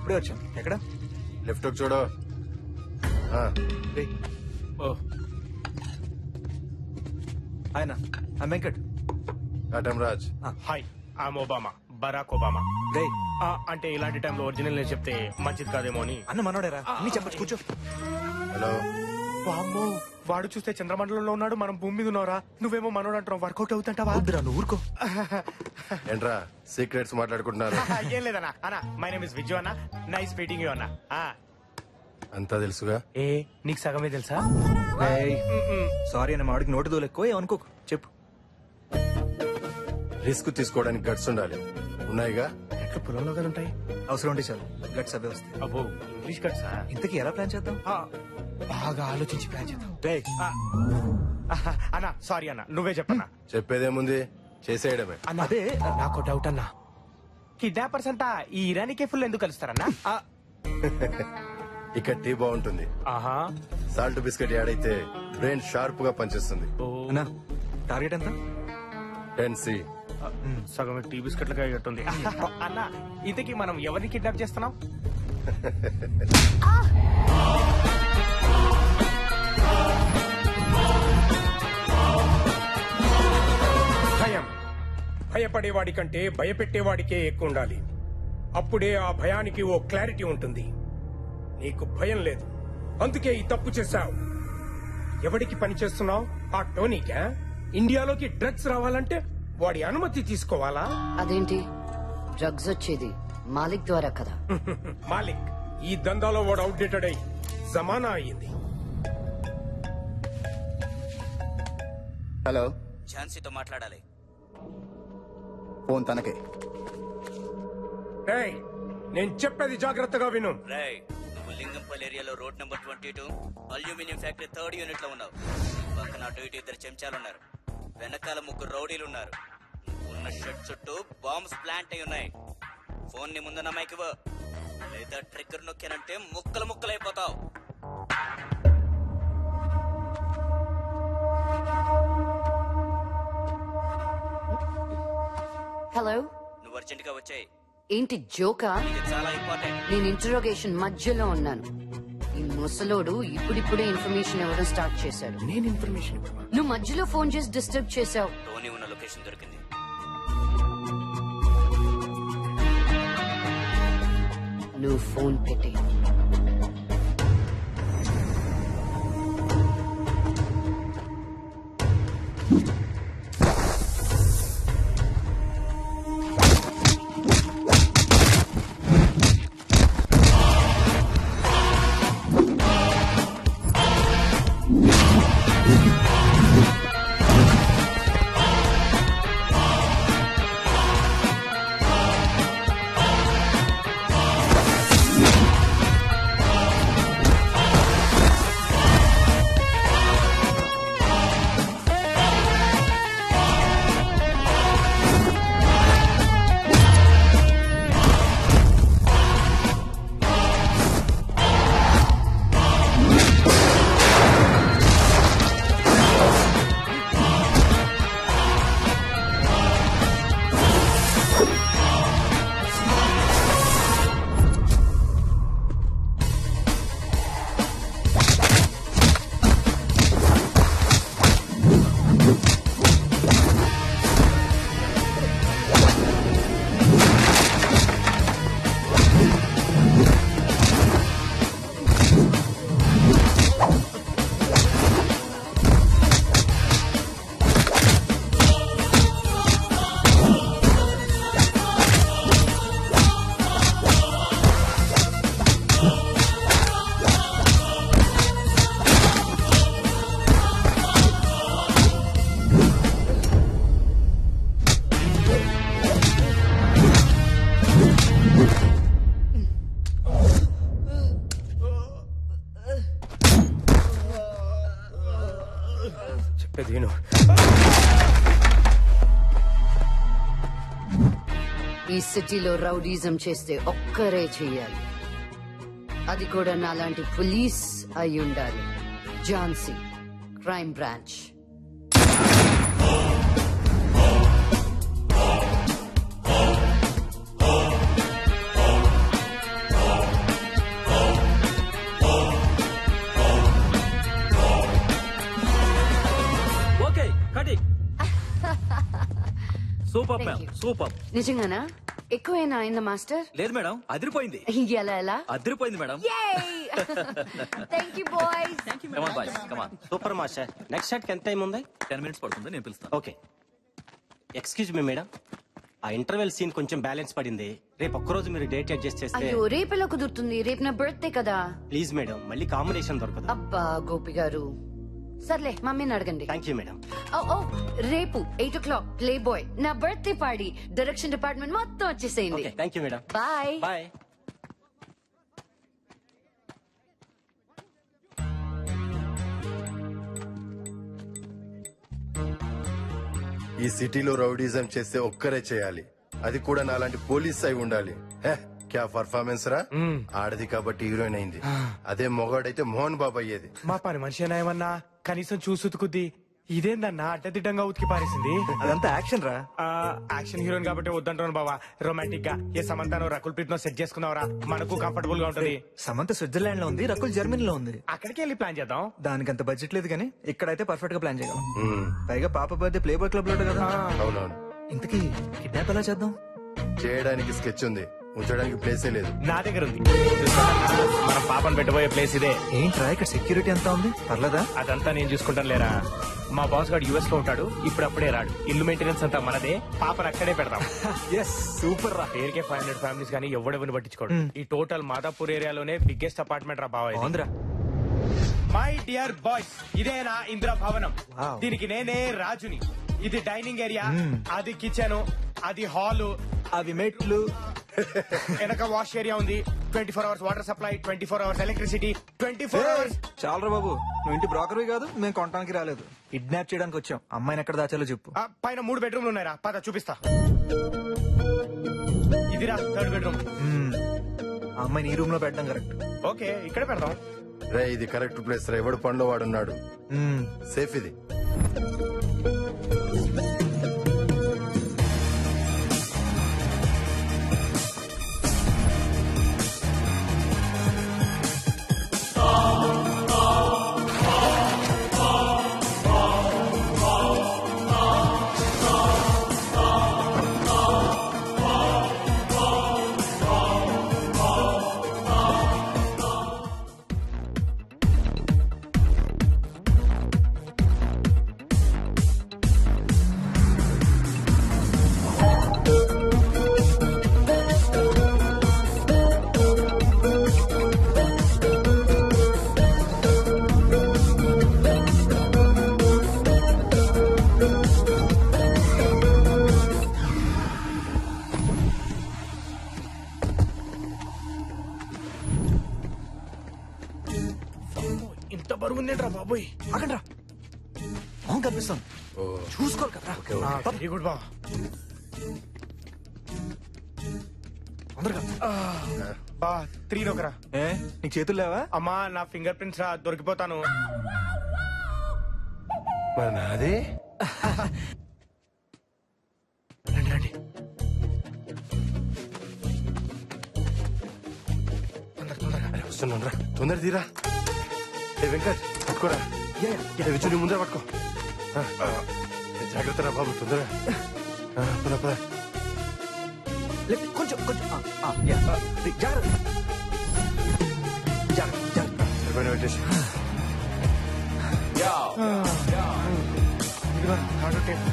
ఇప్పుడే వచ్చాను. ఎక్కడ? లెఫ్ట్ చూడు. ఆయన Venkat. Katam Raj. Hi, I am Obama, Barack Obama. అంటే ఇలాంటి టైంలో ఒరిజినల్ నేను చెప్తే మంచిది కాదేమో అని. అన్న మనోడేరా, అన్ని చెప్పచ్చు, కూర్చో. హలో. వామ్మో, వాడు చూస్తే చంద్రమండలంలో ఉన్నాడు, మనం భూమి మీద ఉన్నారా? నువ్వేమో మనోడు అంటావు, వర్కౌట్ అవుతుంటావా? నువ్వు ఊరుకో. ఏంట్రా సీక్రెట్స్ మాట్లాడుకుంటున్నారు? ఏం లేదన్నా. అన్నా, మై నేమ్ ఇస్ విజు అన్న. నైస్ మీటింగ్ యూ అన్న. అంతా తెలుసుగా. ఏ నీకు సగమే తెలుసా? సారీ అన్న, మాడికి నోటి దోలు ఎక్కువ, ఏమనుకోకు, చెప్పు. రిస్క్ తీసుకోవడానికి గట్స్ ఉండాలి. ఉన్నాయిగా? ఎట్లా పొలంలో కదా ఉంటాయి. అవసరం ఉంటే చాలు, గట్స్ అవే వస్తాయి. అబ్బో, ఇంగ్లీష్ గట్సా? ఇంతకీ ఎలా ప్లాన్ చేద్దాం? బాగా ఆలోచించి ప్లాన్ చేద్దాం. అన్నా సారీ అన్న, నువ్వే చెప్పన్నా. చెప్పేదేముంది, చేసేయడమే. అన్న అదే నాకు డౌట్ అన్నా, కిడ్నాపర్స్ అంతా ఈ ఇరానీ కేఫుల్లో ఎందుకు కలుస్తారన్నా? ఇక్కడ టీ బాగుంటుంది. సాల్ట్ బిస్కెట్ యాడ్ అయితే బ్రెయిన్ షార్ప్ గా పనిచేస్తుంది. టార్గెట్ ఎంత? 10C. సగం టీ బిస్కెట్లుగా అయ్యేట్టుంది. అన్న, ఇంతకీ మనం ఎవరిని కిడ్నాప్ చేస్తున్నాం? భయం భయపడేవాడి కంటే భయపెట్టేవాడికే ఎక్కువ ఉండాలి. అప్పుడే ఆ భయానికి ఓ క్లారిటీ ఉంటుంది. నీకు భయం లేదు, అందుకే ఈ తప్పు చేశావు. ఎవడికి పని చేస్తున్నావు? ఆ టోనీకా? ఇండియాలోకి డ్రగ్స్ రావాలంటే వాడి అనుమతి తీసుకోవాలా? అదేంటి, డ్రగ్స్ వచ్చేది మాలిక్ ద్వారా కదా? మాలిక్ ఈ దందాలో వాడు అవుట్డేటెడ్ అయి జమానా అయ్యింది. హలో, ఝాన్సీతో మాట్లాడాలి. ఫోన్ తనకే. రేయ్, నేను చెప్పేది జాగ్రత్తగా విను. రేయ్, నువ్వు లింగంపల్లి ఏరియాలో road number 22 aluminium factory 3rd unit లో ఉన్నావు. పక్కన అటు ఇటు 2 చెంచాలున్నారు, వెనకాల 3 రౌడీలున్నారు. ఉన్న షెడ్ చుట్టూ బాంబ్స్ ప్లాంట్ అయి ఉన్నాయి. ఫోన్ ని ముందున్న మైక్ ఇవ్వు, లేదా ట్రిగ్గర్ నొక్కానంటే ముక్కలు ముక్కలైపోతావు. హలో, నువ్వు అర్జెంట్ గా వచ్చాయి. ఏంటి జోకా? ఇది చాలా ఇంపార్టెంట్. నేను ఇంటరోగేషన్ మధ్యలో ఉన్నాను. ఈ ముసలోడు ఇప్పుడిప్పుడే ఇన్ఫర్మేషన్ ఇవ్వడం స్టార్ట్ చేశాడు. నేను ఇన్ఫర్మేషన్ నువ్వు మధ్యలో ఫోన్ చేసి డిస్టర్బ్ చేశావు. టోనీ ఉన్న లొకేషన్ దొరికింది. నువ్వు ఫోన్ పెట్టి. ఈ సిటీలో రౌడీజం చేస్తే ఒక్కరే చెయ్యాలి. అది కూడా నాలాంటి పోలీస్ అయి ఉండాలి. Jhansi, crime branch. Super Thank ma'am you. Super. నిజంగానా? ఎక్కువైనా అయిందా మాస్టర్? లేదు మేడం, అదిరిపోయింది. ఎలా ఎలా? అదిరిపోయింది madam. Thank you boys. Come on, boys, come on. Super master. Next shot కి ఎంత టైం ఉంది? 10 minutes పడుతుంది, నేను పిలుస్తాను. ఓకే. ఎక్స్క్యూజ్ మీ మేడం, ఆ ఇంటర్వెల్ సీన్ కొంచెం బ్యాలెన్స్ పడింది. రేపు ఒక్కరోజు మీరు డేట్ అడ్జస్ట్ చేస్తే. అయ్యో రేపెలా కుదురుతుంది? రేపు నా బర్త్డే కదా. ప్లీజ్ మేడం, మళ్ళీ కాంబినేషన్ దొరకదు. అబ్బా గోపి గారు. సర్లే మమ్మీని అడగండి. Thank you madam. ఓ రేపు 8 o'clock ప్లే బాయ్ నా బర్త్డే పార్టీ. డైరెక్షన్ డిపార్ట్మెంట్ మొత్తం వచ్చేసేయండి. Okay, thank you madam. Bye bye. ఈ సిటీలో రౌడీజం చేస్తే ఒక్కరే చేయాలి, అది కూడా నాలాంటి పోలీస్ అయి ఉండాలి. హే, క్యా పర్ఫార్మెన్స్ రా. ఆడది కాబట్టి హీరోయిన్ అయింది, అదే మొగాడైతే మోహన్ బాబు అయ్యేది. మా పని మనిషి ఏమన్నా కనీసం చూసుకుద్ది. ఇదేందన్నా అడ్డదిడ్డంగా ఉతికి పారేసింది. అదంతా యాక్షన్ రా. యాక్షన్ హీరోయిన్ కాబట్టి వద్దంటాను బావా. రొమాంటిక్ గా ఏ సమంతాను రకుల్ ప్రీత్ నో సెట్ చేసుకున్నావరా, మనకు కంఫర్టబుల్ గా ఉంటది. సమంత స్విట్జర్లాండ్ లో ఉంది, రకుల్ జర్మనీలో ఉంది. అక్కడికి వెళ్ళి ప్లాన్ చేద్దాం. దానికి అంత బడ్జెట్ లేదు కానీ ఇక్కడైతే పర్ఫెక్ట్ గా ప్లాన్ చేయగలం. పైగా పాప బర్త్డే ప్లే బాయ్ క్లబ్ లో కదా. అవునవును. ఇంతకీ కిడ్నాప్ ఎలా చేద్దాం? చేయడానికి స్కెచ్ ఉంది, ఉంచడానికి ప్లేసే లేదు. నా దగ్గర ఉంది. మనం పాపను పెట్టబోయే ప్లేస్ ఇదే. ఏంట్రా ఇక్కడ సెక్యూరిటీ అంతా ఉంది, పర్లేదా? అదంతా నేను చూసుకుంటాను లేరా. మా బాస్ గారు యుఎస్ లో ఉంటాడు, ఇప్పుడప్పుడే రాడు. ఇల్లు మెయింటెనెన్స్ అంతా మనదే, పాపను అక్కడే పెడతాం. ఎస్ సూపర్ రా. పేరుకే 500 ఫ్యామిలీస్ కానీ ఎవడెవరిని పట్టించుకోడు. ఈ టోటల్ మాదాపూర్ ఏరియాలోనే బిగ్గెస్ట్ అపార్ట్మెంట్ రా బావా. బాగుందిరా. మై డియర్ బాయ్స్, ఇదే నా ఇంద్ర భవనం. Wow. దీనికి నేనే రాజుని. ఇది డైనింగ్ ఏరియా, అది కిచెన్, అది హాల్, అవి మెట్లు. వెనక వాష్ ఏరియా ఉంది. 24 hours water supply, 24 hours electricity, 24 hours. చాలరా బాబు, నువ్వు ఇంటి బ్రోకర్వి కాదు, మేము కొనడానికి రాలేదు. కిడ్నాప్ చేయడానికి వచ్చాం. అమ్మాయిని ఎక్కడ దాచాలో చెప్పు. పైన 3 బెడ్రూమ్లు ఉన్నాయరా, పద చూపిస్తా. ఇదిరా 3rd బెడ్రూమ్. ఆ అమ్మాయిని ఈ రూమ్ లో పెట్టడం కరెక్ట్. ఓకే, ఇక్కడ పెడదాం. రే, ఇది కరెక్ట్ ప్లేస్ రా. ఎవడు పనిలో వాడున్నాడు, సేఫ్ ఇది. ఇంత బరువు ఉందేంట్రా బాబోయ్. ఆగండ్రా, మొహం కనిపిస్తాను, చూసుకోరు కదా. వెరీ గుడ్ బా. తొందరగా. బా 3 ఒకరా. ఏ నీకు చేతులు లేవా? అమ్మా నా ఫింగర్ ప్రింట్స్ రా, దొరికిపోతాను. మరి నాది రండి రండి. అరే, వస్తున్నాను రా, తొందర తీరా. ఏ వెంకట్, పట్టుకోరా. విచ్చు నీ ముందర పట్టుకో. జాగ్రత్త రా బాబు, తొందరగా. పద పద. కొంచెం కొంచెం. జాగ్రత్త జాగ్రత్త. సరిపోయిన పెట్టేసి. ఇదిగో, థర్డ్ టేప్.